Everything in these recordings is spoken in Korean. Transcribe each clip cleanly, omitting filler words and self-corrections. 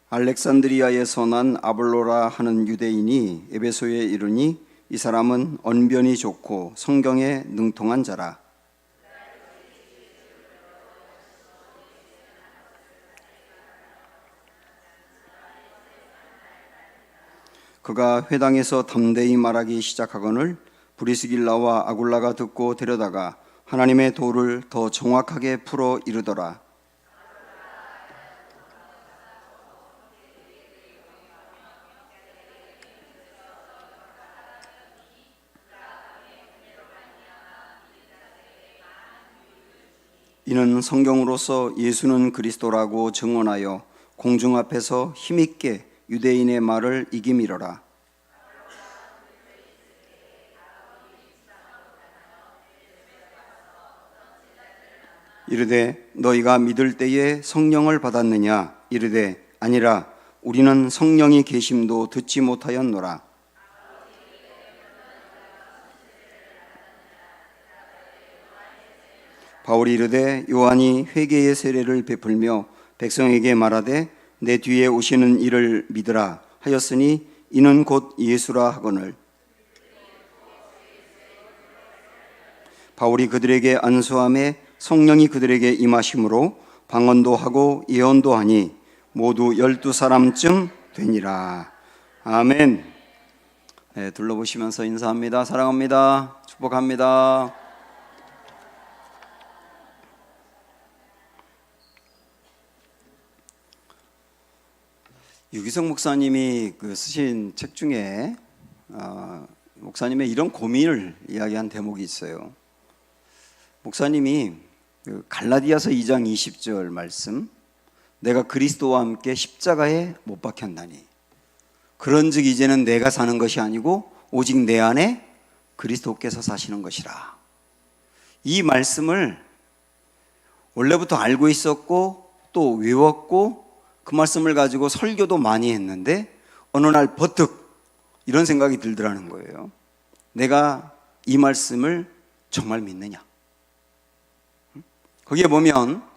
알렉산드리아에서 난 아볼로라 하는 유대인이 에베소에 이르니 이 사람은 언변이 좋고 성경에 능통한 자라. 그가 회당에서 담대히 말하기 시작하거늘 브리스길라와 아굴라가 듣고 데려다가 하나님의 도를 더 정확하게 풀어 이르더라. 이는 성경으로서 예수는 그리스도라고 증언하여 공중 앞에서 힘있게 유대인의 말을 이기미러라. 이르되 너희가 믿을 때에 성령을 받았느냐? 이르되 아니라 우리는 성령이 계심도 듣지 못하였노라. 바울이 이르되 요한이 회개의 세례를 베풀며 백성에게 말하되 내 뒤에 오시는 이를 믿으라 하였으니 이는 곧 예수라 하거늘. 바울이 그들에게 안수함에 성령이 그들에게 임하심으로 방언도 하고 예언도 하니 모두 12사람쯤 되니라. 아멘. 네, 둘러보시면서 인사합니다. 사랑합니다. 축복합니다. 유기성 목사님이 쓰신 책 중에 목사님의 이런 고민을 이야기한 대목이 있어요. 목사님이 갈라디아서 2장 20절 말씀, 내가 그리스도와 함께 십자가에 못 박혔나니 그런즉 이제는 내가 사는 것이 아니고 오직 내 안에 그리스도께서 사시는 것이라. 이 말씀을 원래부터 알고 있었고 또 외웠고 그 말씀을 가지고 설교도 많이 했는데 어느 날 버뜩 이런 생각이 들더라는 거예요. 내가 이 말씀을 정말 믿느냐? 거기에 보면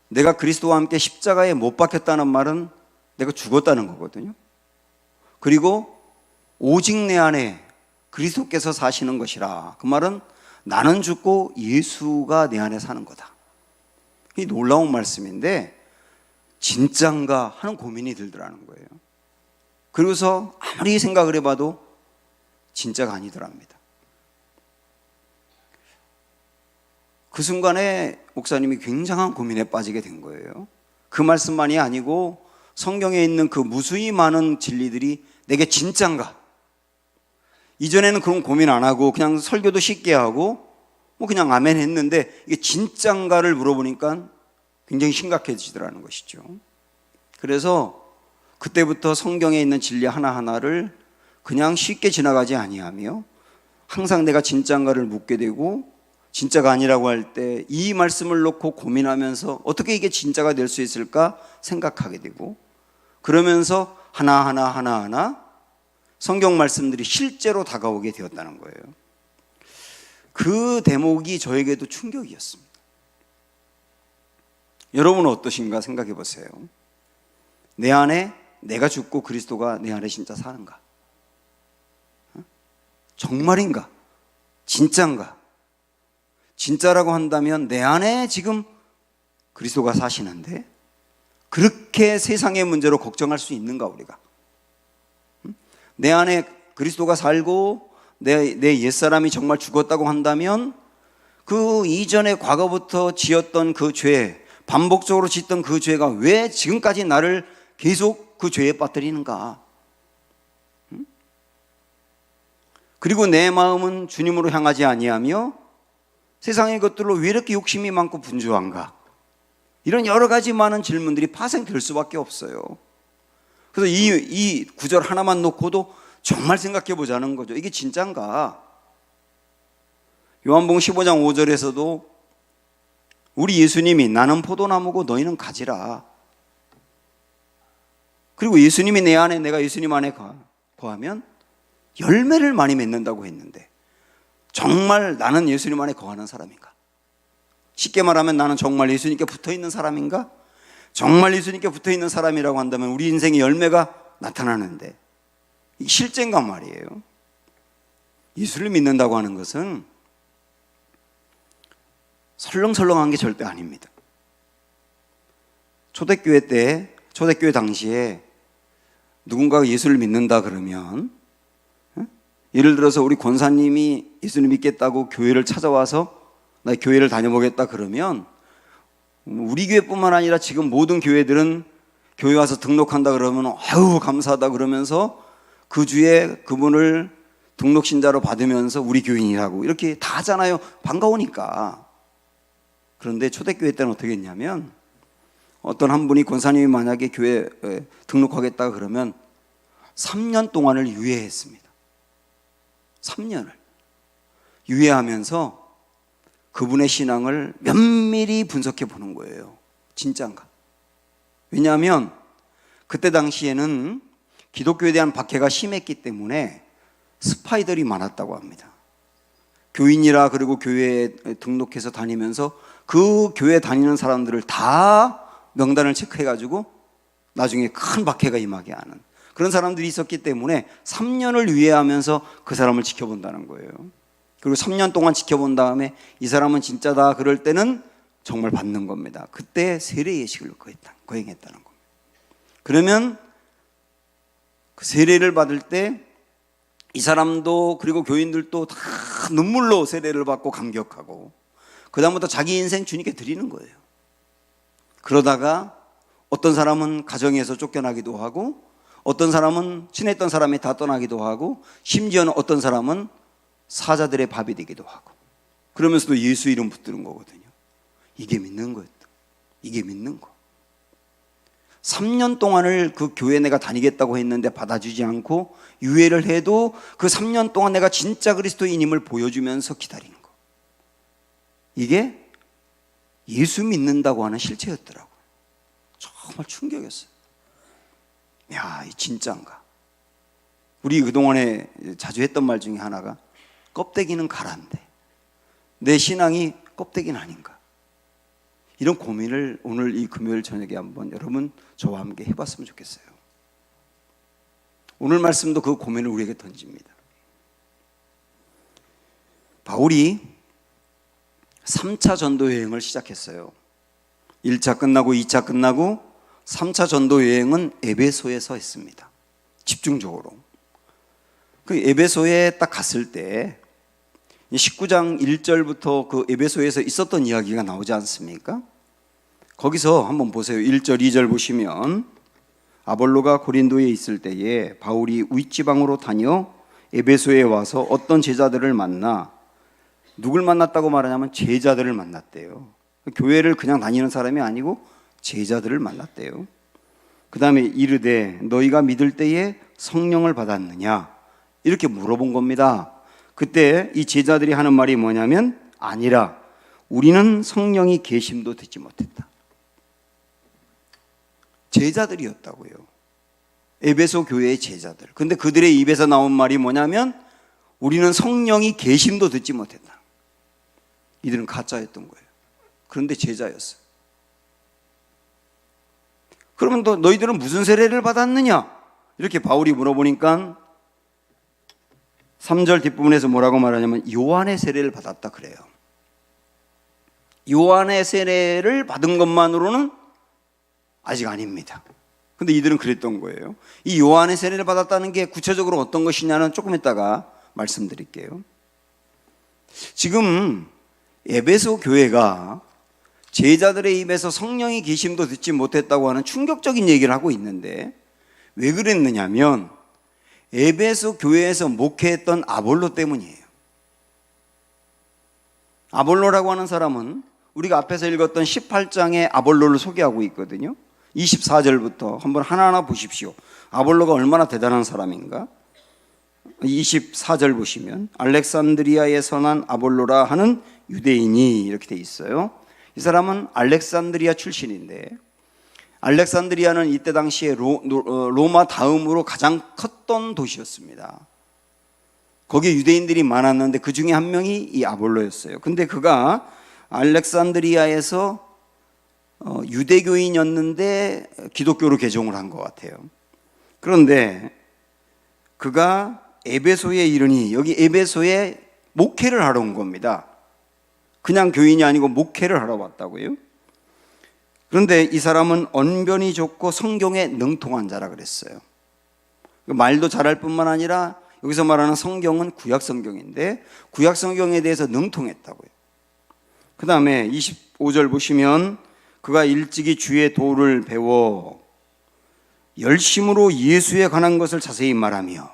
내가 그리스도와 함께 십자가에 못 박혔다는 말은 내가 죽었다는 거거든요. 그리고 오직 내 안에 그리스도께서 사시는 것이라. 그 말은 나는 죽고 예수가 내 안에 사는 거다. 이 놀라운 말씀인데 진짠가 하는 고민이 들더라는 거예요. 그러고서 아무리 생각을 해봐도 진짜가 아니더랍니다. 그 순간에 목사님이 굉장한 고민에 빠지게 된 거예요. 그 말씀만이 아니고 성경에 있는 그 무수히 많은 진리들이 내게 진짠가? 이전에는 그런 고민 안 하고 그냥 설교도 쉽게 하고 뭐 그냥 아멘 했는데 이게 진짠가를 물어보니까 굉장히 심각해지더라는 것이죠. 그래서 그때부터 성경에 있는 진리 하나하나를 그냥 쉽게 지나가지 아니하며 항상 내가 진짠가를 묻게 되고 진짜가 아니라고 할 때 이 말씀을 놓고 고민하면서 어떻게 이게 진짜가 될 수 있을까 생각하게 되고 그러면서 하나하나 성경 말씀들이 실제로 다가오게 되었다는 거예요. 그 대목이 저에게도 충격이었습니다. 여러분은 어떠신가 생각해 보세요. 내 안에 내가 죽고 그리스도가 내 안에 진짜 사는가? 정말인가? 진짜인가? 진짜라고 한다면 내 안에 지금 그리스도가 사시는데 그렇게 세상의 문제로 걱정할 수 있는가 우리가? 내 안에 그리스도가 살고 내 옛사람이 정말 죽었다고 한다면 그 이전에 과거부터 지었던 그 죄, 반복적으로 짓던 그 죄가 왜 지금까지 나를 계속 그 죄에 빠뜨리는가? 그리고 내 마음은 주님으로 향하지 아니하며 세상의 것들로 왜 이렇게 욕심이 많고 분주한가? 이런 여러 가지 많은 질문들이 파생될 수밖에 없어요. 그래서 이 구절 하나만 놓고도 정말 생각해 보자는 거죠. 이게 진짠가? 요한복음 15장 5절에서도 우리 예수님이 나는 포도나무고 너희는 가지라. 그리고 예수님이 내 안에 내가 예수님 안에 거하면 열매를 많이 맺는다고 했는데 정말 나는 예수님 안에 거하는 사람인가? 쉽게 말하면 나는 정말 예수님께 붙어있는 사람인가? 정말 예수님께 붙어있는 사람이라고 한다면 우리 인생의 열매가 나타나는데 이게 실제인가 말이에요. 예수를 믿는다고 하는 것은 설렁설렁한 게 절대 아닙니다. 초대교회 당시에 누군가가 예수를 믿는다 그러면, 예를 들어서 우리 권사님이 예수를 믿겠다고 교회를 찾아와서 나 교회를 다녀보겠다 그러면, 우리 교회뿐만 아니라 지금 모든 교회들은 교회 와서 등록한다 그러면 아유 감사하다 그러면서 그 주에 그분을 등록신자로 받으면서 우리 교인이라고 이렇게 다 하잖아요. 반가우니까. 그런데 초대교회 때는 어떻게 했냐면, 어떤 한 분이 권사님이 만약에 교회에 등록하겠다 그러면 3년 동안을 유예했습니다. 3년을 유예하면서 그분의 신앙을 면밀히 분석해 보는 거예요. 진짠가? 왜냐하면 그때 당시에는 기독교에 대한 박해가 심했기 때문에 스파이들이 많았다고 합니다. 교인이라 그리고 교회에 등록해서 다니면서 그 교회 다니는 사람들을 다 명단을 체크해가지고 나중에 큰 박해가 임하게 하는 그런 사람들이 있었기 때문에 3년을 유예하면서 그 사람을 지켜본다는 거예요. 그리고 3년 동안 지켜본 다음에 이 사람은 진짜다 그럴 때는 정말 받는 겁니다. 그때 세례 예식을 거행했다는 겁니다. 그러면 그 세례를 받을 때 이 사람도 그리고 교인들도 다 눈물로 세례를 받고 감격하고 그 다음부터 자기 인생 주님께 드리는 거예요. 그러다가 어떤 사람은 가정에서 쫓겨나기도 하고 어떤 사람은 친했던 사람이 다 떠나기도 하고 심지어는 어떤 사람은 사자들의 밥이 되기도 하고 그러면서도 예수 이름 붙드는 거거든요. 이게 믿는 거였다. 이게 믿는 거. 3년 동안을 그 교회 내가 다니겠다고 했는데 받아주지 않고 유예를 해도 그 3년 동안 내가 진짜 그리스도인임을 보여주면서 기다리는 거. 이게 예수 믿는다고 하는 실체였더라고요. 정말 충격이었어요. 야, 이 진짜인가? 우리 그동안에 자주 했던 말 중에 하나가 껍데기는 가라인데 내 신앙이 껍데기는 아닌가? 이런 고민을 오늘 이 금요일 저녁에 한번 여러분 저와 함께 해봤으면 좋겠어요. 오늘 말씀도 그 고민을 우리에게 던집니다. 바울이 3차 전도 여행을 시작했어요. 1차 끝나고 2차 끝나고 3차 전도 여행은 에베소에서 했습니다. 집중적으로. 그 에베소에 딱 갔을 때 19장 1절부터 그 에베소에서 있었던 이야기가 나오지 않습니까? 거기서 한번 보세요. 1절 2절 보시면 아볼로가 고린도에 있을 때에 바울이 윗지방으로 다녀 에베소에 와서 어떤 제자들을 만나 누굴 만났다고 말하냐면 제자들을 만났대요. 교회를 그냥 다니는 사람이 아니고 제자들을 만났대요. 그 다음에 이르되 너희가 믿을 때에 성령을 받았느냐 이렇게 물어본 겁니다. 그때 이 제자들이 하는 말이 뭐냐면 아니라 우리는 성령이 계심도 듣지 못했다. 제자들이었다고요. 에베소 교회의 제자들. 근데 그들의 입에서 나온 말이 뭐냐면 우리는 성령이 계심도 듣지 못했다. 이들은 가짜였던 거예요. 그런데 제자였어요. 그러면 너희들은 무슨 세례를 받았느냐? 이렇게 바울이 물어보니까 3절 뒷부분에서 뭐라고 말하냐면 요한의 세례를 받았다 그래요. 요한의 세례를 받은 것만으로는 아직 아닙니다. 근데 이들은 그랬던 거예요. 이 요한의 세례를 받았다는 게 구체적으로 어떤 것이냐는 조금 이따가 말씀드릴게요. 지금 에베소 교회가 제자들의 입에서 성령의 계심도 듣지 못했다고 하는 충격적인 얘기를 하고 있는데 왜 그랬느냐면 에베소 교회에서 목회했던 아볼로 때문이에요. 아볼로라고 하는 사람은 우리가 앞에서 읽었던 18장에 아볼로를 소개하고 있거든요. 24절부터 한번 하나하나 보십시오. 아볼로가 얼마나 대단한 사람인가? 24절 보시면 알렉산드리아에서 난 아볼로라 하는 유대인이 이렇게 돼 있어요. 이 사람은 알렉산드리아 출신인데 알렉산드리아는 이때 당시에 로마 다음으로 가장 컸던 도시였습니다. 거기에 유대인들이 많았는데 그 중에 한 명이 이 아볼로였어요. 근데 그가 알렉산드리아에서 유대교인이었는데 기독교로 개종을 한 것 같아요. 그런데 그가 에베소에 이르니, 여기 에베소에 목회를 하러 온 겁니다. 그냥 교인이 아니고 목회를 하러 왔다고요. 그런데 이 사람은 언변이 좋고 성경에 능통한 자라 그랬어요. 말도 잘할 뿐만 아니라 여기서 말하는 성경은 구약 성경인데 구약 성경에 대해서 능통했다고요. 그 다음에 25절 보시면 그가 일찍이 주의 도를 배워 열심으로 예수에 관한 것을 자세히 말하며,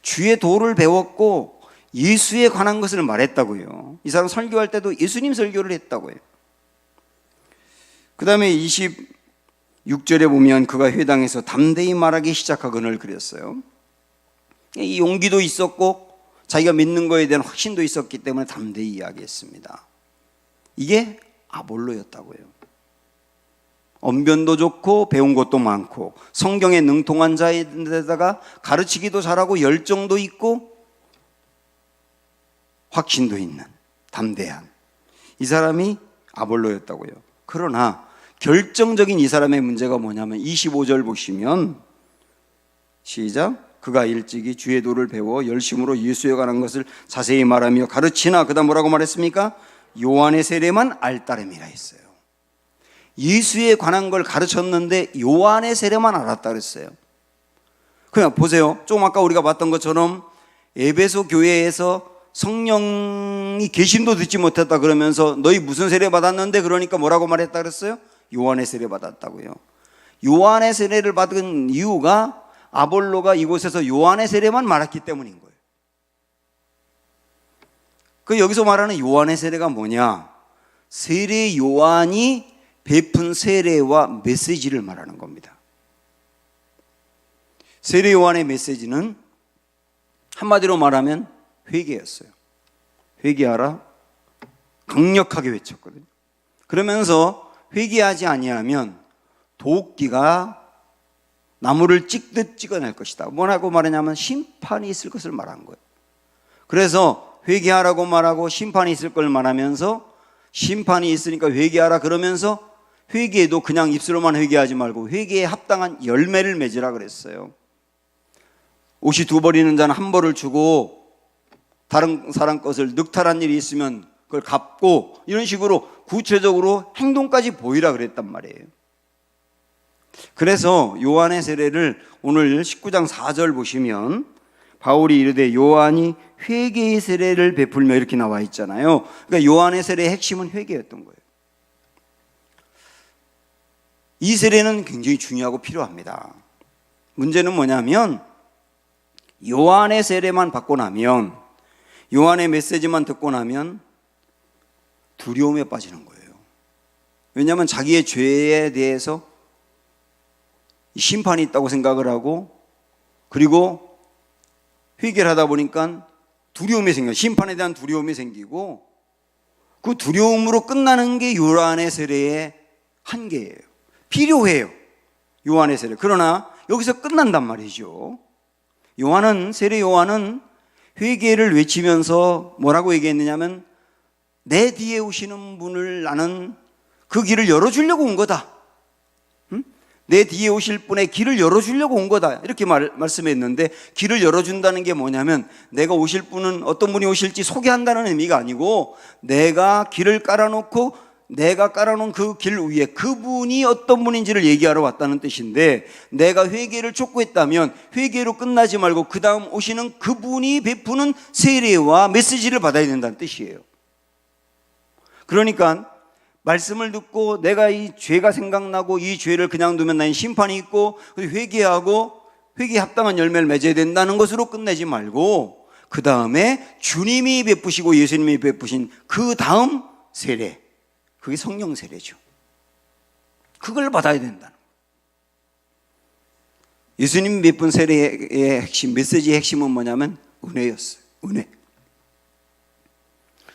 주의 도를 배웠고 예수에 관한 것을 말했다고요. 이 사람 설교할 때도 예수님 설교를 했다고요. 그 다음에 26절에 보면 그가 회당에서 담대히 말하기 시작하거늘 그랬어요. 이 용기도 있었고 자기가 믿는 거에 대한 확신도 있었기 때문에 담대히 이야기했습니다. 이게 아볼로였다고요. 언변도 좋고 배운 것도 많고 성경에 능통한 자인데다가 가르치기도 잘하고 열정도 있고 확신도 있는 담대한 이 사람이 아볼로였다고요. 그러나 결정적인 이 사람의 문제가 뭐냐면 25절 보시면 시작. 그가 일찍이 주의 도를 배워 열심으로 예수에 관한 것을 자세히 말하며 가르치나, 그다음 뭐라고 말했습니까? 요한의 세례만 알따름이라 했어요. 예수에 관한 걸 가르쳤는데 요한의 세례만 알았다 그랬어요. 그냥 보세요. 조금 아까 우리가 봤던 것처럼 에베소 교회에서 성령이 계심도 듣지 못했다 그러면서 너희 무슨 세례 받았는데, 그러니까 뭐라고 말했다 그랬어요? 요한의 세례 받았다고요. 요한의 세례를 받은 이유가 아볼로가 이곳에서 요한의 세례만 말했기 때문인 거예요. 그 여기서 말하는 요한의 세례가 뭐냐? 세례 요한이 베푼 세례와 메시지를 말하는 겁니다. 세례 요한의 메시지는 한마디로 말하면 회개였어요. 회개하라 강력하게 외쳤거든요. 그러면서 회개하지 아니하면 도끼가 나무를 찍듯 찍어낼 것이다. 뭐라고 말하냐면 심판이 있을 것을 말한 거예요. 그래서 회개하라고 말하고 심판이 있을 걸 말하면서 심판이 있으니까 회개하라 그러면서 회개도 그냥 입술로만 회개하지 말고 회개에 합당한 열매를 맺으라 그랬어요. 옷이 두 벌이는 자는 한 벌을 주고 다른 사람 것을 늑탈한 일이 있으면 그걸 갚고, 이런 식으로 구체적으로 행동까지 보이라 그랬단 말이에요. 그래서 요한의 세례를 오늘 19장 4절 보시면 바울이 이르되 요한이 회개의 세례를 베풀며 이렇게 나와 있잖아요. 그러니까 요한의 세례의 핵심은 회개였던 거예요. 이 세례는 굉장히 중요하고 필요합니다. 문제는 뭐냐면 요한의 세례만 받고 나면, 요한의 메시지만 듣고 나면 두려움에 빠지는 거예요. 왜냐하면 자기의 죄에 대해서 심판이 있다고 생각을 하고, 그리고 회개를 하다 보니까 두려움이 생겨요. 심판에 대한 두려움이 생기고, 그 두려움으로 끝나는 게 요한의 세례의 한계예요. 필요해요, 요한의 세례. 그러나 여기서 끝난단 말이죠. 세례 요한은 회개를 외치면서 뭐라고 얘기했느냐면 내 뒤에 오시는 분을 나는 그 길을 열어주려고 온 거다. 내 뒤에 오실 분의 길을 열어주려고 온 거다. 이렇게 말씀했는데, 길을 열어준다는 게 뭐냐면 내가 오실 분은 어떤 분이 오실지 소개한다는 의미가 아니고, 내가 길을 깔아놓고 내가 깔아놓은 그 길 위에 그분이 어떤 분인지를 얘기하러 왔다는 뜻인데, 내가 회개를 촉구했다면 회개로 끝나지 말고 그 다음 오시는 그분이 베푸는 세례와 메시지를 받아야 된다는 뜻이에요. 그러니까 말씀을 듣고 내가 이 죄가 생각나고 이 죄를 그냥 두면 나의 심판이 있고 회개하고 회개에 합당한 열매를 맺어야 된다는 것으로 끝내지 말고, 그 다음에 주님이 베푸시고 예수님이 베푸신 그 다음 세례, 그게 성령 세례죠. 그걸 받아야 된다는 거예요. 예수님이 베푼 세례의 핵심, 메시지의 핵심은 뭐냐면 은혜였어요. 은혜.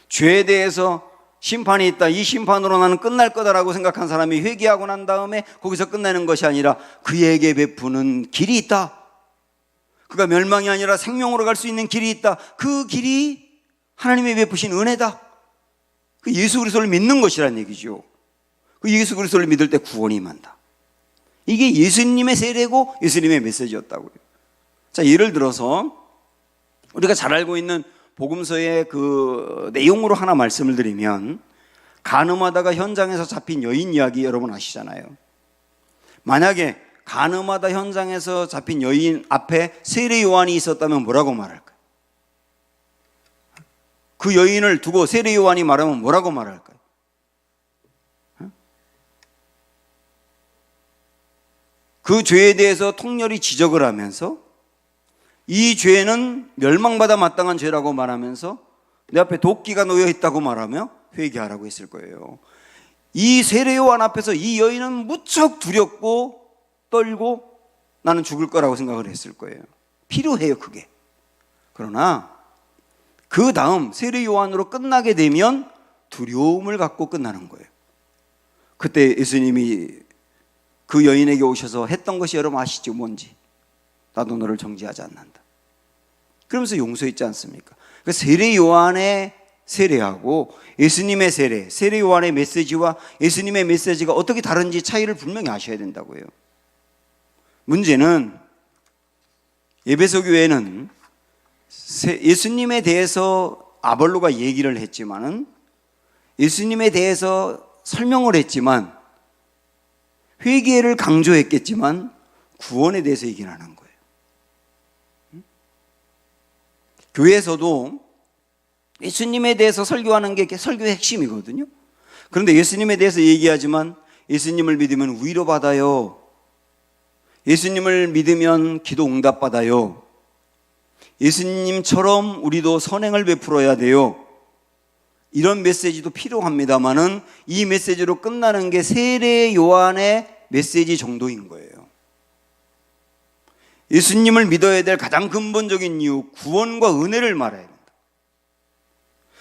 죄에 대해서 심판이 있다, 이 심판으로 나는 끝날 거다라고 생각한 사람이 회개하고 난 다음에 거기서 끝내는 것이 아니라 그에게 베푸는 길이 있다. 그가 멸망이 아니라 생명으로 갈 수 있는 길이 있다. 그 길이 하나님이 베푸신 은혜다. 그 예수 그리스도를 믿는 것이라는 얘기죠. 그 예수 그리스도를 믿을 때 구원이 임한다. 이게 예수님의 세례고 예수님의 메시지였다고요. 자, 예를 들어서 우리가 잘 알고 있는 복음서의 그 내용으로 하나 말씀을 드리면, 간음하다가 현장에서 잡힌 여인 이야기 여러분 아시잖아요. 만약에 간음하다 현장에서 잡힌 여인 앞에 세례 요한이 있었다면 뭐라고 말할까요? 그 여인을 두고 세례 요한이 말하면 뭐라고 말할까요? 그 죄에 대해서 통렬히 지적을 하면서 이 죄는 멸망받아 마땅한 죄라고 말하면서 내 앞에 도끼가 놓여 있다고 말하며 회개하라고 했을 거예요. 이 세례 요한 앞에서 이 여인은 무척 두렵고 떨고 나는 죽을 거라고 생각을 했을 거예요. 필요해요, 그게. 그러나 그 다음 세례 요한으로 끝나게 되면 두려움을 갖고 끝나는 거예요. 그때 예수님이 그 여인에게 오셔서 했던 것이 여러분 아시죠? 뭔지. 나도 너를 정죄하지 않는다. 그러면서 용서했지 않습니까? 그 세례 요한의 세례하고 예수님의 세례, 세례 요한의 메시지와 예수님의 메시지가 어떻게 다른지 차이를 분명히 아셔야 된다고요. 문제는 에베소 교회는 예수님에 대해서 아볼로가 얘기를 했지만은, 예수님에 대해서 설명을 했지만, 회개를 강조했겠지만 구원에 대해서 얘기를 안 한 거예요. 교회에서도 예수님에 대해서 설교하는 게 설교의 핵심이거든요. 그런데 예수님에 대해서 얘기하지만 예수님을 믿으면 위로받아요, 예수님을 믿으면 기도 응답받아요, 예수님처럼 우리도 선행을 베풀어야 돼요, 이런 메시지도 필요합니다만은 이 메시지로 끝나는 게 세례 요한의 메시지 정도인 거예요. 예수님을 믿어야 될 가장 근본적인 이유, 구원과 은혜를 말해야 된다.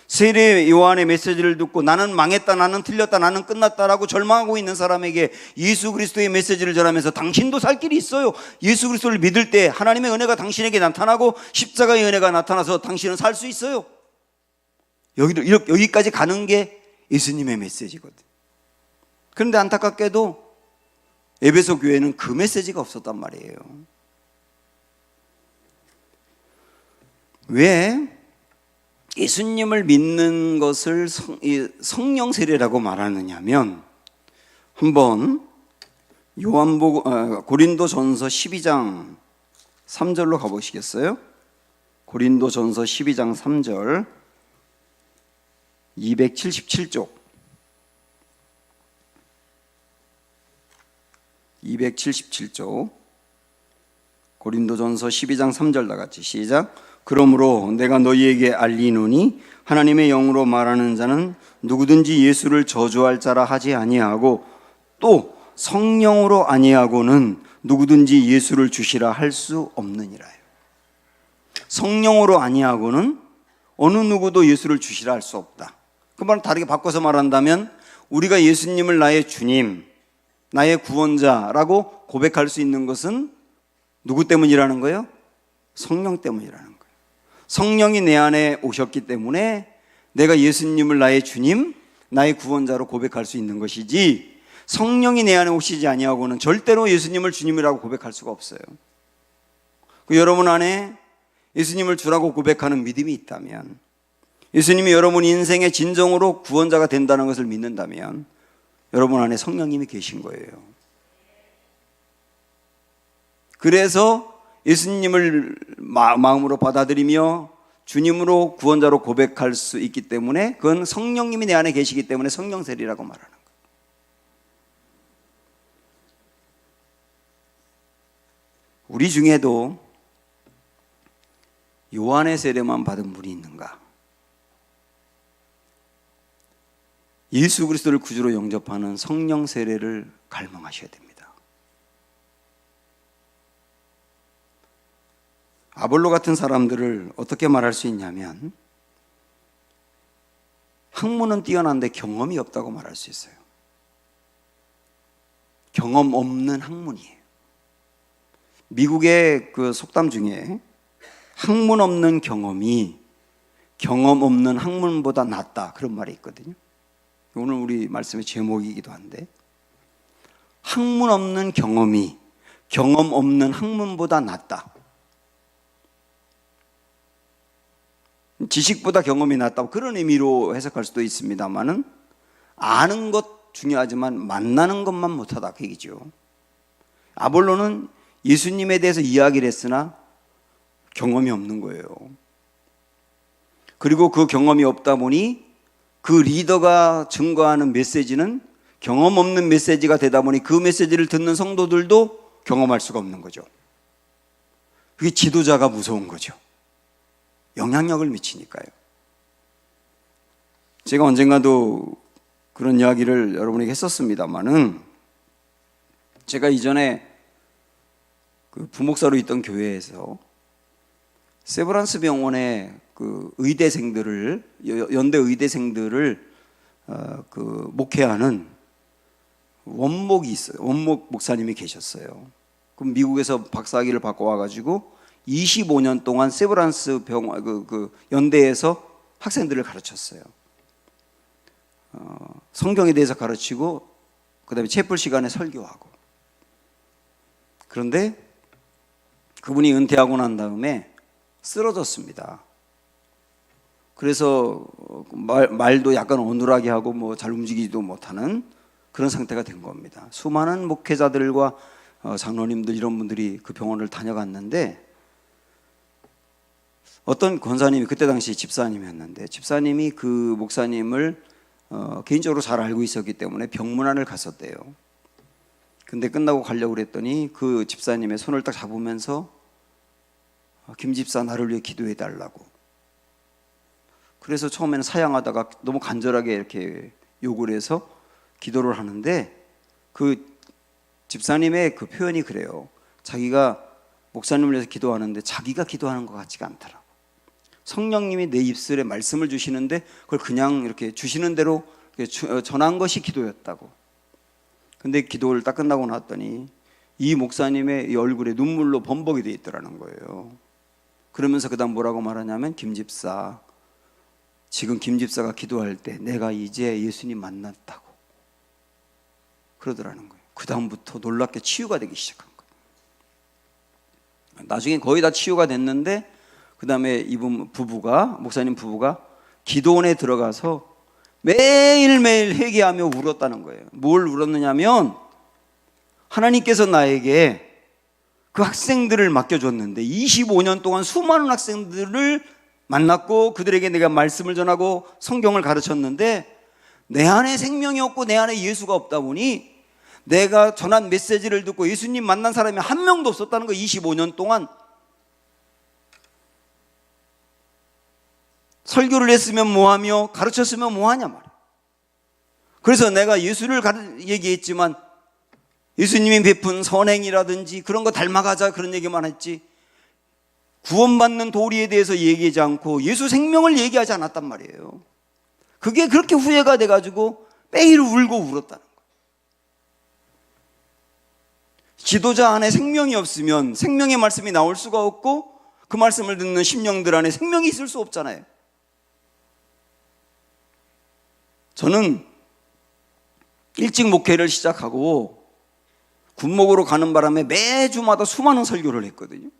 세례 요한의 메시지를 듣고 나는 망했다, 나는 틀렸다, 나는 끝났다라고 절망하고 있는 사람에게 예수 그리스도의 메시지를 전하면서 당신도 살 길이 있어요. 예수 그리스도를 믿을 때 하나님의 은혜가 당신에게 나타나고 십자가의 은혜가 나타나서 당신은 살 수 있어요. 여기까지 가는 게 예수님의 메시지거든. 그런데 안타깝게도 에베소 교회는 그 메시지가 없었단 말이에요. 왜 예수님을 믿는 것을 성령 세례라고 말하느냐면, 한번 고린도전서 12장 3절로 가보시겠어요? 고린도전서 12장 3절 277쪽 277쪽 고린도전서 12장 3절 다같이 시작. 그러므로 내가 너희에게 알리노니 하나님의 영으로 말하는 자는 누구든지 예수를 저주할 자라 하지 아니하고 또 성령으로 아니하고는 누구든지 예수를 주시라 할 수 없느니라요. 성령으로 아니하고는 어느 누구도 예수를 주시라 할 수 없다. 그 말을 다르게 바꿔서 말한다면 우리가 예수님을 나의 주님, 나의 구원자라고 고백할 수 있는 것은 누구 때문이라는 거예요? 성령 때문이라는 거예요. 성령이 내 안에 오셨기 때문에 내가 예수님을 나의 주님, 나의 구원자로 고백할 수 있는 것이지, 성령이 내 안에 오시지 아니하고는 절대로 예수님을 주님이라고 고백할 수가 없어요. 여러분 안에 예수님을 주라고 고백하는 믿음이 있다면, 예수님이 여러분 인생의 진정으로 구원자가 된다는 것을 믿는다면 여러분 안에 성령님이 계신 거예요. 그래서 예수님을 마음으로 받아들이며 주님으로 구원자로 고백할 수 있기 때문에 그건 성령님이 내 안에 계시기 때문에 성령세례라고 말하는 거예요. 우리 중에도 요한의 세례만 받은 분이 있는가? 예수 그리스도를 구주로 영접하는 성령 세례를 갈망하셔야 됩니다. 아볼로 같은 사람들을 어떻게 말할 수 있냐면, 학문은 뛰어난데 경험이 없다고 말할 수 있어요. 경험 없는 학문이에요. 미국의 그 속담 중에 학문 없는 경험이 경험 없는 학문보다 낫다, 그런 말이 있거든요. 오늘 우리 말씀의 제목이기도 한데, 학문 없는 경험이 경험 없는 학문보다 낫다. 지식보다 경험이 낫다, 그런 의미로 해석할 수도 있습니다만은, 아는 것 중요하지만 만나는 것만 못하다, 그 얘기죠. 아볼로는 예수님에 대해서 이야기를 했으나 경험이 없는 거예요. 그리고 그 경험이 없다 보니 그 리더가 증거하는 메시지는 경험 없는 메시지가 되다 보니 그 메시지를 듣는 성도들도 경험할 수가 없는 거죠. 그게 지도자가 무서운 거죠. 영향력을 미치니까요. 제가 언젠가도 그런 이야기를 여러분에게 했었습니다만은, 제가 이전에 그 부목사로 있던 교회에서 세브란스 병원의 그 의대생들을, 연대 의대생들을 그 목회하는 원목이 있어요. 원목 목사님이 계셨어요. 그럼 미국에서 박사학위를 받고 와가지고 25년 동안 세브란스 병원 그 연대에서 학생들을 가르쳤어요. 성경에 대해서 가르치고, 그 다음에 채플 시간에 설교하고. 그런데 그분이 은퇴하고 난 다음에 쓰러졌습니다. 그래서 말도 약간 어눌하게 하고 뭐 잘 움직이지도 못하는 그런 상태가 된 겁니다. 수많은 목회자들과 장로님들, 이런 분들이 그 병원을 다녀갔는데, 어떤 권사님이, 그때 당시 집사님이었는데, 집사님이 그 목사님을 개인적으로 잘 알고 있었기 때문에 병문안을 갔었대요. 근데 끝나고 가려고 그랬더니 그 집사님의 손을 딱 잡으면서 김 집사, 나를 위해 기도해 달라고. 그래서 처음에는 사양하다가 너무 간절하게 이렇게 요구를 해서 기도를 하는데, 그 집사님의 그 표현이 그래요. 자기가 목사님을 위해서 기도하는데 자기가 기도하는 것 같지가 않더라고. 성령님이 내 입술에 말씀을 주시는데 그걸 그냥 이렇게 주시는 대로 전한 것이 기도였다고. 근데 기도를 딱 끝나고 났더니 이 목사님의 이 얼굴에 눈물로 범벅이 돼 있더라는 거예요. 그러면서 그 다음 뭐라고 말하냐면, 김 집사, 지금 김 집사가 기도할 때 내가 이제 예수님 만났다고 그러더라는 거예요. 그 다음부터 놀랍게 치유가 되기 시작한 거예요. 나중에 거의 다 치유가 됐는데, 그 다음에 이분 부부가, 목사님 부부가 기도원에 들어가서 매일매일 회개하며 울었다는 거예요. 뭘 울었느냐면, 하나님께서 나에게 그 학생들을 맡겨줬는데 25년 동안 수많은 학생들을 만났고 그들에게 내가 말씀을 전하고 성경을 가르쳤는데, 내 안에 생명이 없고 내 안에 예수가 없다 보니 내가 전한 메시지를 듣고 예수님 만난 사람이 한 명도 없었다는 거예요. 25년 동안. 설교를 했으면 뭐하며 가르쳤으면 뭐하냐 말이야. 그래서 내가 예수를 얘기했지만 예수님이 베푼 선행이라든지 그런 거 닮아가자, 그런 얘기만 했지 구원받는 도리에 대해서 얘기하지 않고 예수 생명을 얘기하지 않았단 말이에요. 그게 그렇게 후회가 돼가지고 매일 울고 울었다는 거예요. 지도자 안에 생명이 없으면 생명의 말씀이 나올 수가 없고, 그 말씀을 듣는 심령들 안에 생명이 있을 수 없잖아요. 저는 일찍 목회를 시작하고 군목으로 가는 바람에 매주마다 수많은 설교를 했거든요.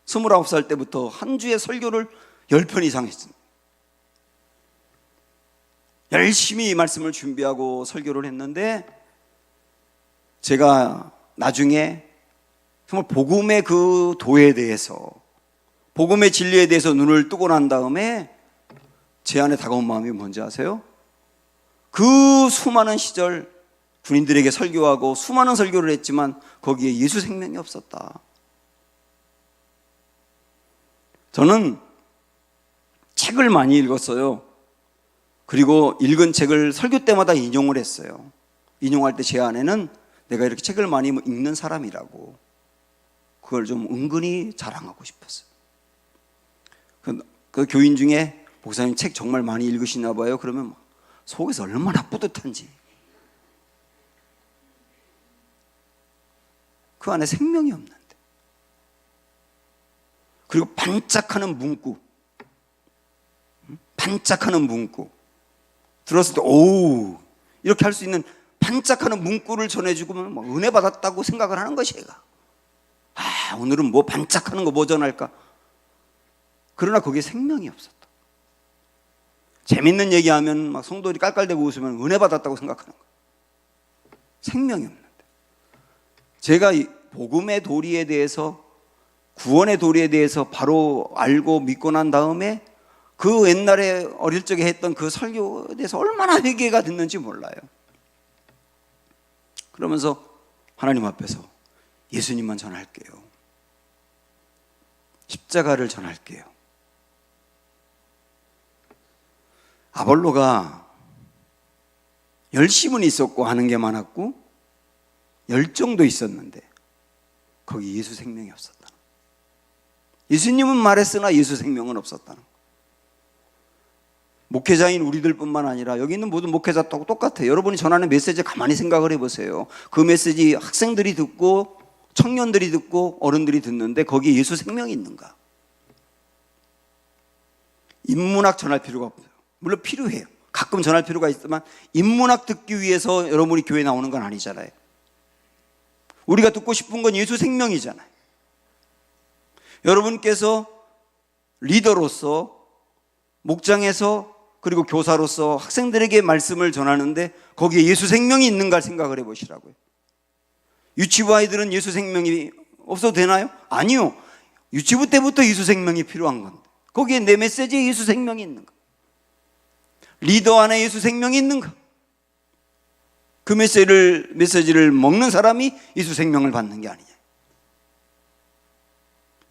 29살 때부터 한 주에 설교를 10편 이상 했습니다. 열심히 이 말씀을 준비하고 설교를 했는데, 제가 나중에 정말 복음의 그 도에 대해서, 복음의 진리에 대해서 눈을 뜨고 난 다음에 제 안에 다가온 마음이 뭔지 아세요? 그 수많은 시절 군인들에게 설교하고 수많은 설교를 했지만 거기에 예수 생명이 없었다. 저는 책을 많이 읽었어요. 그리고 읽은 책을 설교 때마다 인용을 했어요. 인용할 때 제 안에는 내가 이렇게 책을 많이 읽는 사람이라고, 그걸 좀 은근히 자랑하고 싶었어요. 그 교인 중에 목사님 책 정말 많이 읽으시나 봐요. 그러면 속에서 얼마나 뿌듯한지. 그 안에 생명이 없는데. 그리고 반짝하는 문구, 반짝하는 문구. 들었을 때 오우 이렇게 할 수 있는 반짝하는 문구를 전해주면 뭐 은혜 받았다고 생각을 하는 것이 얘가. 오늘은 뭐 반짝하는 거 뭐 전할까? 그러나 거기에 생명이 없었다. 재밌는 얘기하면 막 성도들이 깔깔대고 웃으면 은혜 받았다고 생각하는 거예요. 생명이 없는데. 제가 이 복음의 도리에 대해서, 구원의 도리에 대해서 바로 알고 믿고 난 다음에 그 옛날에 어릴 적에 했던 그 설교에 대해서 얼마나 회개가 됐는지 몰라요. 그러면서 하나님 앞에서 예수님만 전할게요. 십자가를 전할게요. 아볼로가 열심은 있었고 하는 게 많았고 열정도 있었는데 거기 예수 생명이 없었다. 예수님은 말했으나 예수 생명은 없었다는 거. 목회자인 우리들뿐만 아니라 여기 있는 모든 목회자하고 똑같아요. 여러분이 전하는 메시지 가만히 생각을 해보세요. 그 메시지 학생들이 듣고 청년들이 듣고 어른들이 듣는데 거기에 예수 생명이 있는가? 인문학 전할 필요가 없어요. 물론 필요해요. 가끔 전할 필요가 있지만 인문학 듣기 위해서 여러분이 교회에 나오는 건 아니잖아요. 우리가 듣고 싶은 건 예수 생명이잖아요. 여러분께서 리더로서, 목장에서, 그리고 교사로서 학생들에게 말씀을 전하는데 거기에 예수 생명이 있는가 생각을 해보시라고요. 유치부 아이들은 예수 생명이 없어도 되나요? 아니요. 유치부 때부터 예수 생명이 필요한 건데 거기에 내 메시지에 예수 생명이 있는가? 리더 안에 예수 생명이 있는가? 그 메시지를 먹는 사람이 예수 생명을 받는 게 아니냐.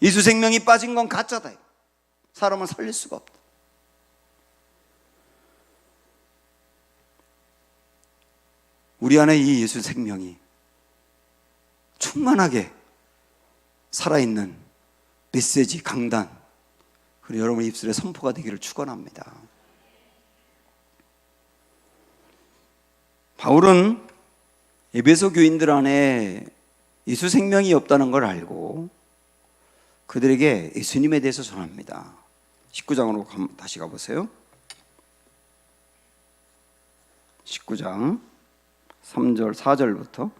예수 생명이 빠진 건 가짜다. 사람을 살릴 수가 없다. 우리 안에 이 예수 생명이 충만하게 살아있는 메시지, 강단, 그리고 여러분의 입술에 선포가 되기를 축원합니다. 바울은 에베소 교인들 안에 예수 생명이 없다는 걸 알고 그들에게 예수님에 대해서 전합니다. 19장으로 다시 가보세요. 19장 3절 4절부터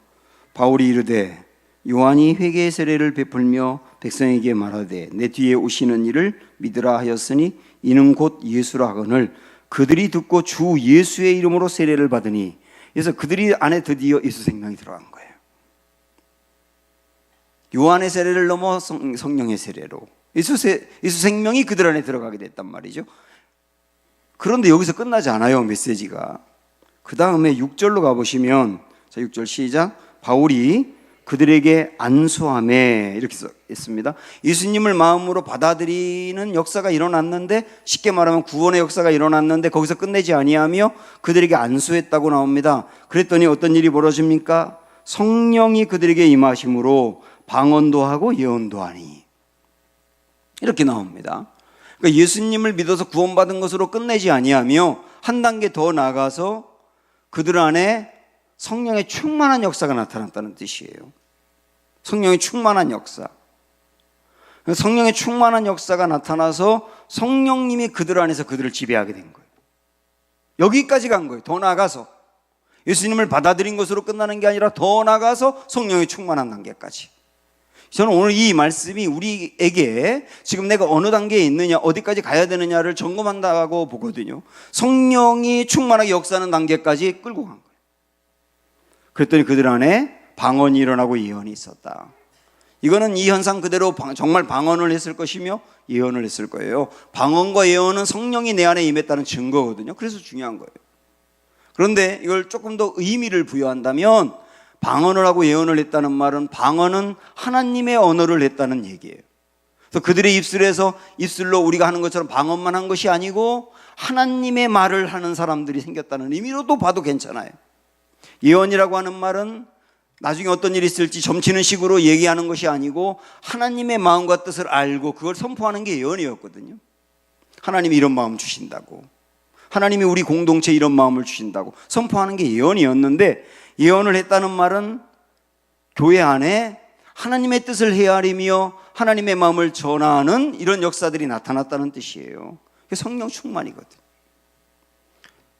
바울이 이르되 요한이 회개의 세례를 베풀며 백성에게 말하되 내 뒤에 오시는 이를 믿으라 하였으니 이는 곧 예수라 하거늘 그들이 듣고 주 예수의 이름으로 세례를 받으니. 그래서 그들이 안에 드디어 예수 생명이 들어간 거예요. 요한의 세례를 넘어 성령의 세례로 예수 생명이 그들 안에 들어가게 됐단 말이죠. 그런데 여기서 끝나지 않아요, 메시지가. 그 다음에 6절로 가보시면, 자 6절 시작. 바울이 그들에게 안수하매 이렇게 했습니다. 예수님을 마음으로 받아들이는 역사가 일어났는데, 쉽게 말하면 구원의 역사가 일어났는데 거기서 끝내지 아니하며 그들에게 안수했다고 나옵니다. 그랬더니 어떤 일이 벌어집니까? 성령이 그들에게 임하심으로 방언도 하고 예언도 하니, 이렇게 나옵니다. 그러니까 예수님을 믿어서 구원받은 것으로 끝내지 아니하며 한 단계 더 나아가서 그들 안에 성령의 충만한 역사가 나타났다는 뜻이에요. 성령의 충만한 역사. 성령의 충만한 역사가 나타나서 성령님이 그들 안에서 그들을 지배하게 된 거예요. 여기까지 간 거예요. 더 나아가서 예수님을 받아들인 것으로 끝나는 게 아니라 더 나아가서 성령의 충만한 단계까지. 저는 오늘 이 말씀이 우리에게 지금 내가 어느 단계에 있느냐, 어디까지 가야 되느냐를 점검한다고 보거든요. 성령이 충만하게 역사하는 단계까지 끌고 간 거예요. 그랬더니 그들 안에 방언이 일어나고 예언이 있었다. 이거는 이 현상 그대로 정말 방언을 했을 것이며 예언을 했을 거예요. 방언과 예언은 성령이 내 안에 임했다는 증거거든요. 그래서 중요한 거예요. 그런데 이걸 조금 더 의미를 부여한다면 방언을 하고 예언을 했다는 말은 방언은 하나님의 언어를 했다는 얘기예요. 그래서 그들의 입술로 우리가 하는 것처럼 방언만 한 것이 아니고 하나님의 말을 하는 사람들이 생겼다는 의미로도 봐도 괜찮아요. 예언이라고 하는 말은 나중에 어떤 일이 있을지 점치는 식으로 얘기하는 것이 아니고 하나님의 마음과 뜻을 알고 그걸 선포하는 게 예언이었거든요. 하나님이 이런 마음 주신다고, 하나님이 우리 공동체에 이런 마음을 주신다고 선포하는 게 예언이었는데, 예언을 했다는 말은 교회 안에 하나님의 뜻을 헤아리며 하나님의 마음을 전하는 이런 역사들이 나타났다는 뜻이에요. 그게 성령 충만이거든.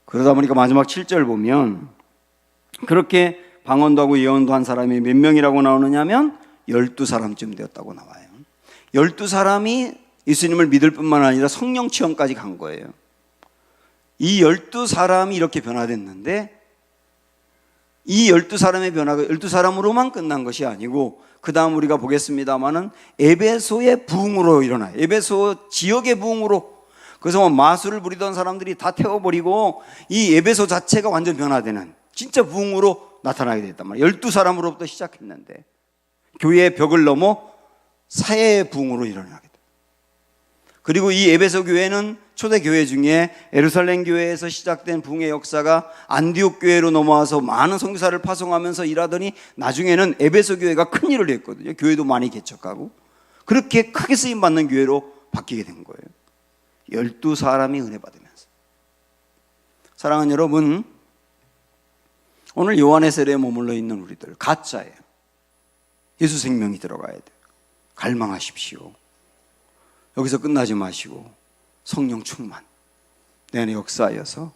그러다 보니까 마지막 7절 보면 그렇게 방언도 하고 예언도 한 사람이 몇 명이라고 나오느냐 하면 12사람쯤 되었다고 나와요. 12사람이 예수님을 믿을 뿐만 아니라 성령 체험까지 간 거예요. 이 12사람이 이렇게 변화됐는데 이 12사람의 변화가 12사람으로만 끝난 것이 아니고 그 다음 우리가 보겠습니다마는 에베소의 부흥으로 일어나요. 에베소 지역의 부흥으로. 그래서 뭐 마술을 부리던 사람들이 다 태워버리고 이 에베소 자체가 완전 변화되는 진짜 부흥으로 나타나게 됐단 말이에요. 12사람으로부터 시작했는데 교회의 벽을 넘어 사회의 부흥으로 일어나게 돼요. 그리고 이 에베소 교회는 초대 교회 중에 예루살렘 교회에서 시작된 부흥의 역사가 안디옥 교회로 넘어와서 많은 선교사를 파송하면서 일하더니 나중에는 에베소 교회가 큰 일을 했거든요. 교회도 많이 개척하고 그렇게 크게 쓰임 받는 교회로 바뀌게 된 거예요. 12사람이 은혜 받으면서. 사랑하는 여러분, 오늘 요한의 세례에 머물러 있는 우리들 가짜예요. 예수 생명이 들어가야 돼요. 갈망하십시오. 여기서 끝나지 마시고 성령 충만 내 안에 역사하여서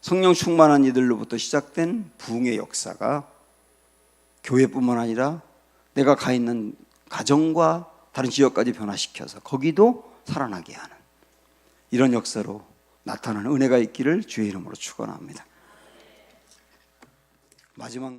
성령 충만한 이들로부터 시작된 부흥의 역사가 교회뿐만 아니라 내가 가 있는 가정과 다른 지역까지 변화시켜서 거기도 살아나게 하는 이런 역사로 나타나는 은혜가 있기를 주의 이름으로 축원합니다. 마지막